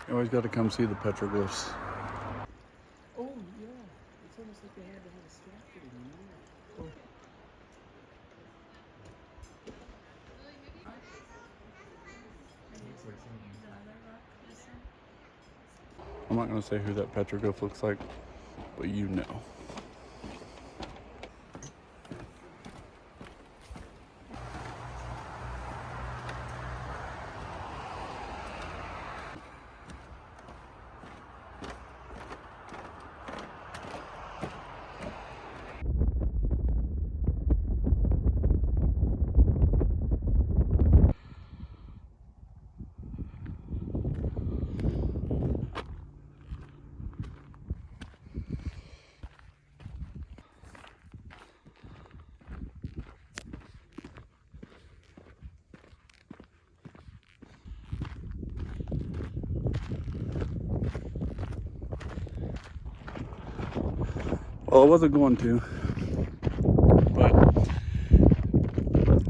You always got to come see the petroglyphs. Oh yeah, it's almost like they had to have a scaffolding in there. Oh. Looks like something. I'm not going to say who that petroglyph looks like, but you know. Well, I wasn't going to, but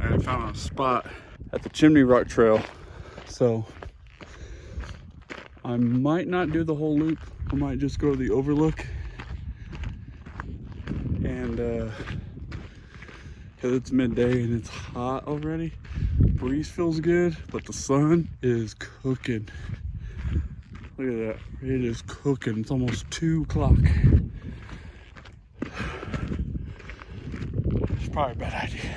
I found a spot at the Chimney Rock Trail, so I might not do the whole loop. I might just go to the overlook, and because it's midday and it's hot already, breeze feels good, but the sun is cooking. Look at that, it is cooking. It's almost 2 o'clock. It's probably a bad idea.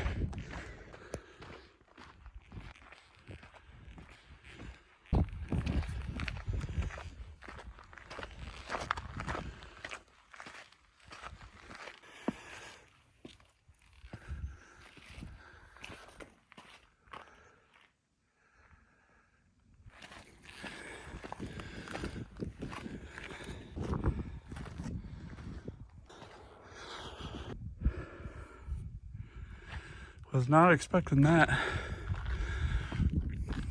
Was not expecting that.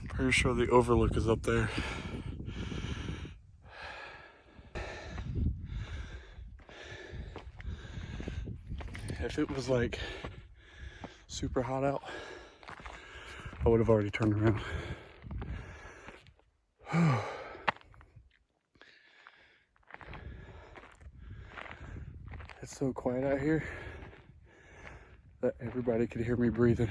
Pretty sure the overlook is up there. If it was like super hot out, I would have already turned around. It's so quiet out here that everybody could hear me breathing.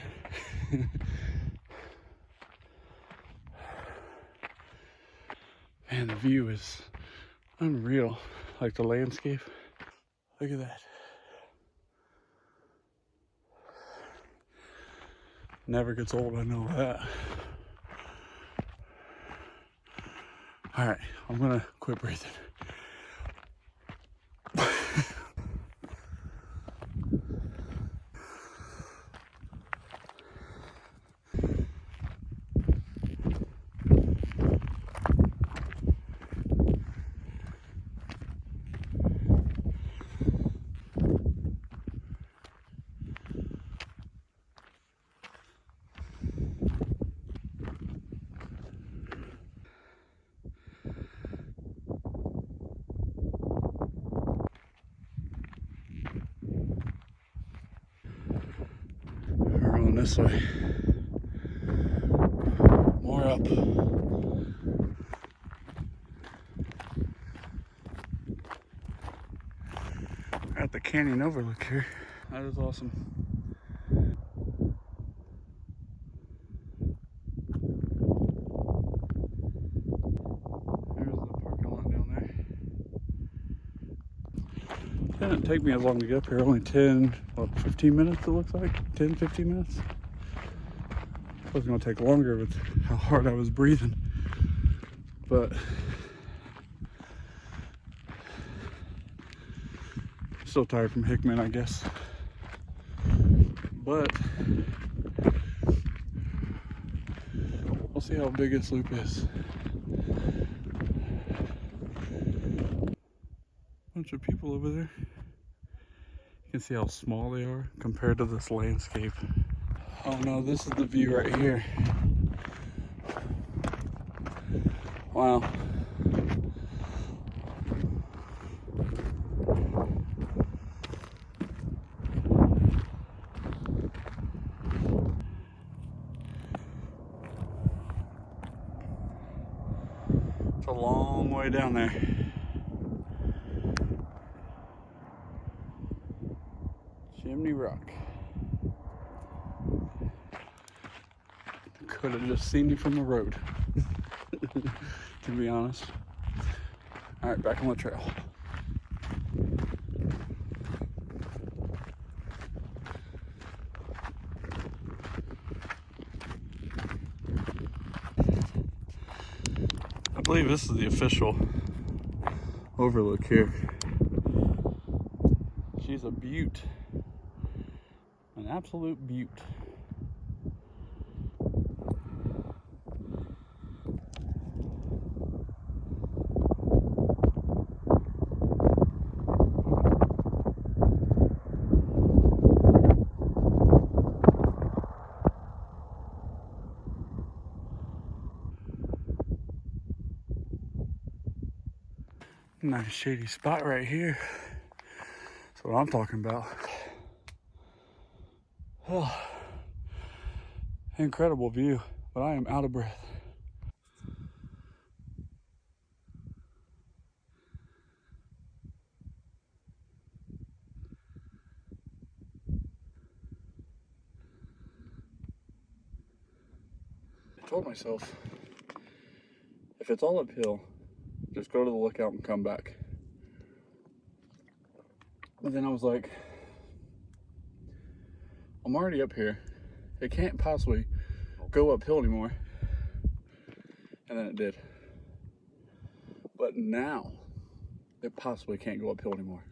Man, the view is unreal. Like the landscape. Look at that. Never gets old, I know that. All right, I'm gonna quit breathing. We're going this way. More up. We're at the canyon overlook here. That is awesome. There's the parking lot down there. It didn't take me as long to get up here. Only 15 minutes it looks like. 10, 15 minutes. It was gonna take longer with how hard I was breathing. But still tired from Hickman, I guess. But we'll see how big this loop is. Bunch of people over there. You can see how small they are compared to this landscape. Oh no, this is the view right here. Wow. It's a long way down there. Chimney Rock. Could have just seen you from the road, to be honest. All right, back on the trail. I believe this is the official overlook here. She's a beaut. An absolute beaut. Nice shady spot right here. That's what I'm talking about. Oh, incredible view, but I am out of breath. I told myself, if it's all uphill, just go to the lookout and come back. But then I was like, I'm already up here. It can't possibly go uphill anymore. And then it did. But now, it possibly can't go uphill anymore.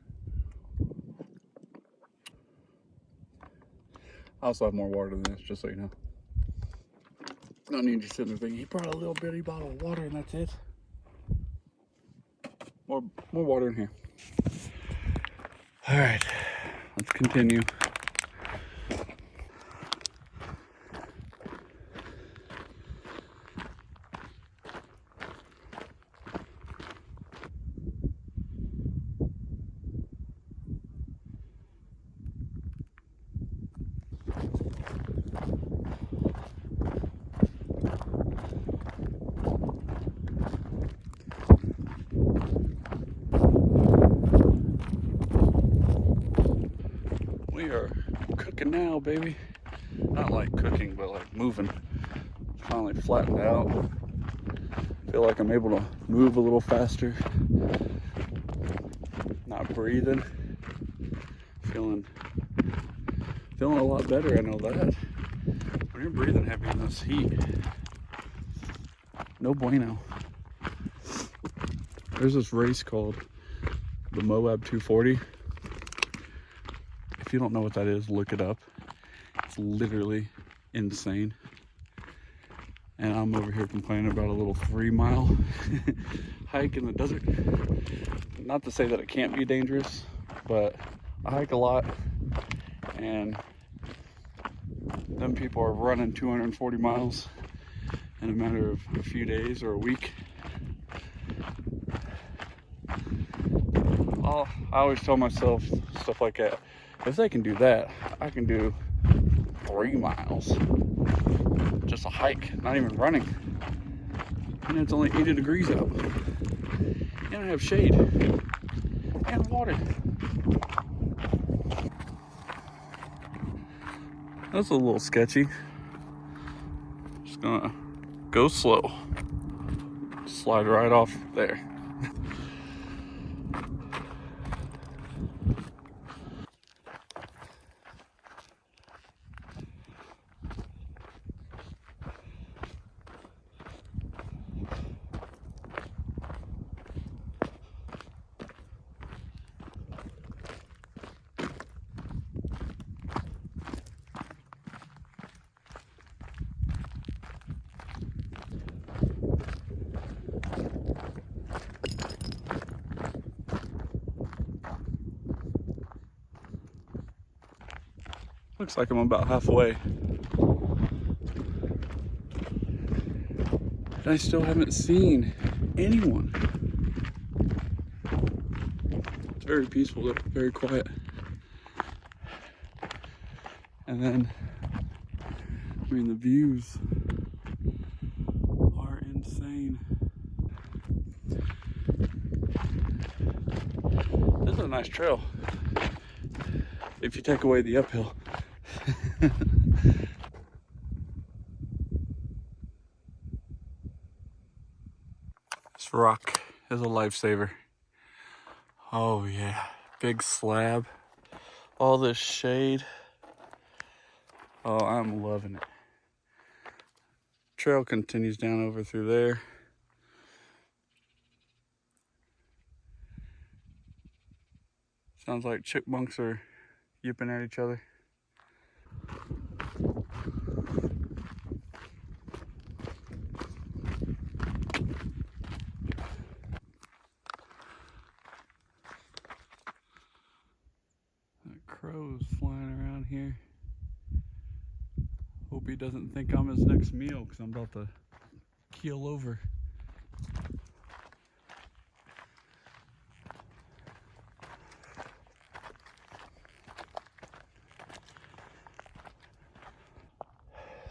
I also have more water than this, just so you know. I don't need you sitting there thinking, he brought a little bitty bottle of water and that's it. More water in here. All right, let's continue. We are cooking now, baby. Not like cooking, but like moving. Finally flattened out. Feel like I'm able to move a little faster. Not breathing. Feeling a lot better, I know that. When you're breathing heavy in this heat, no bueno. There's this race called the Moab 240. If you don't know what that is, look it up. It's literally insane. And I'm over here complaining about a little 3-mile hike in the desert. Not to say that it can't be dangerous, but I hike a lot, and them people are running 240 miles in a matter of a few days or a week. I always tell myself stuff like that. If they can do that, I can do 3 miles. Just a hike, not even running. And it's only 80 degrees out. And I have shade and water. That's a little sketchy. Just gonna go slow. Slide right off there. Looks like I'm about halfway. And I still haven't seen anyone. It's very peaceful, though, very quiet. And then, I mean, the views are insane. nice trail if you take away the uphill. This rock is a lifesaver. Oh yeah, big slab, all this shade. Oh, I'm loving it. Trail continues down over through there. Sounds like chipmunks are yipping at each other. That crow's flying around here. Hope he doesn't think I'm his next meal because I'm about to keel over.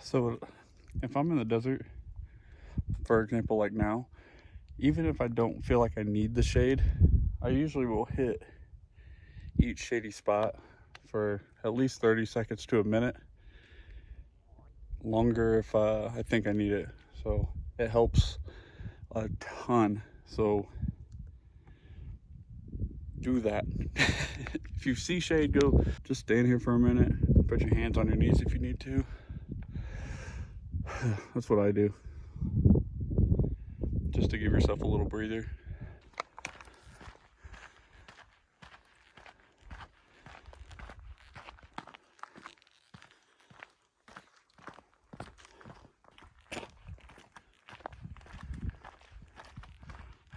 So if I'm in the desert, for example, like now, even if I don't feel like I need the shade, I usually will hit each shady spot for at least 30 seconds to a minute. Longer if I think I need it. So it helps a ton. So do that. If you see shade, go just stand here for a minute. Put your hands on your knees if you need to. That's what I do. Just to give yourself a little breather.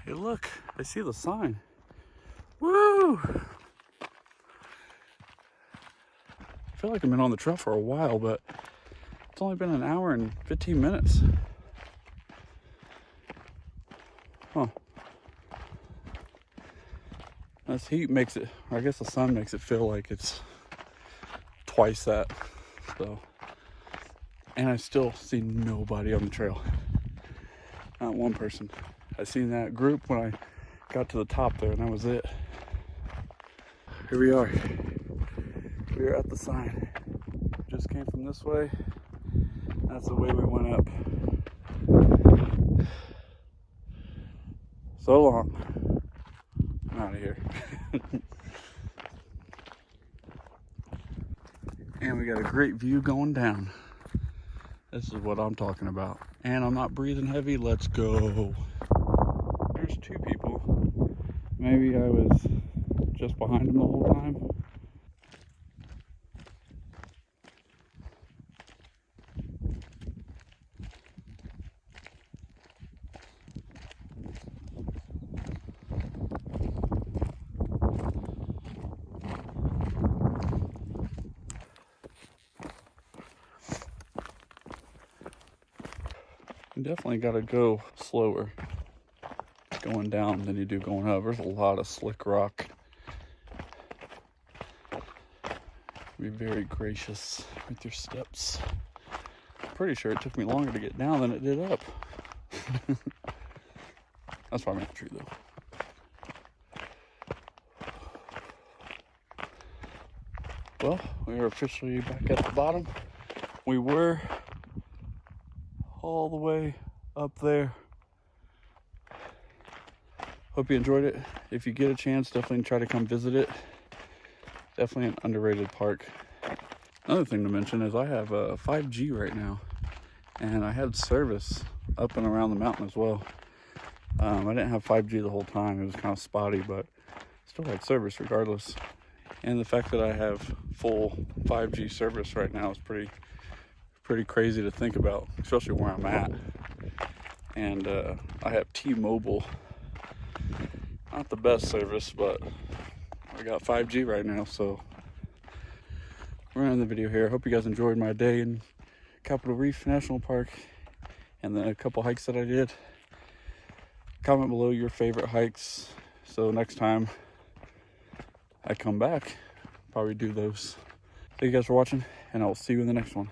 Hey look, I see the sign. Woo! I feel like I've been on the trail for a while, but it's only been an hour and 15 minutes. Huh. This heat makes it, or I guess the sun makes it feel like it's twice that. So, and I still see nobody on the trail. Not one person. I seen that group when I got to the top there, and that was it. Here we are. We are at the sign. Just came from this way. That's the way we went up. So long. I'm out of here. And we got a great view going down. This is what I'm talking about. And I'm not breathing heavy. Let's go. There's two people. Maybe I was just behind them the whole time. You definitely got to go slower going down than you do going up. There's a lot of slick rock. Be very gracious with your steps. I'm pretty sure it took me longer to get down than it did up. That's probably not true though. Well, we are officially back at the bottom. We were all the way up there. Hope you enjoyed it. If you get a chance, definitely try to come visit it. Definitely an underrated park. Another thing to mention is I have 5G right now, and I had service up and around the mountain as well. I didn't have 5G the whole time. It was kind of spotty, but still had service regardless. And the fact that I have full 5G service right now is pretty crazy to think about, especially where I'm at. And I have T-Mobile. Not the best service, but I got 5G right now, so we're gonna end the video here. I hope you guys enjoyed my day in Capitol Reef National Park and then a couple hikes that I did. Comment below your favorite hikes, so next time I come back, probably do those. Thank you guys for watching, and I'll see you in the next one.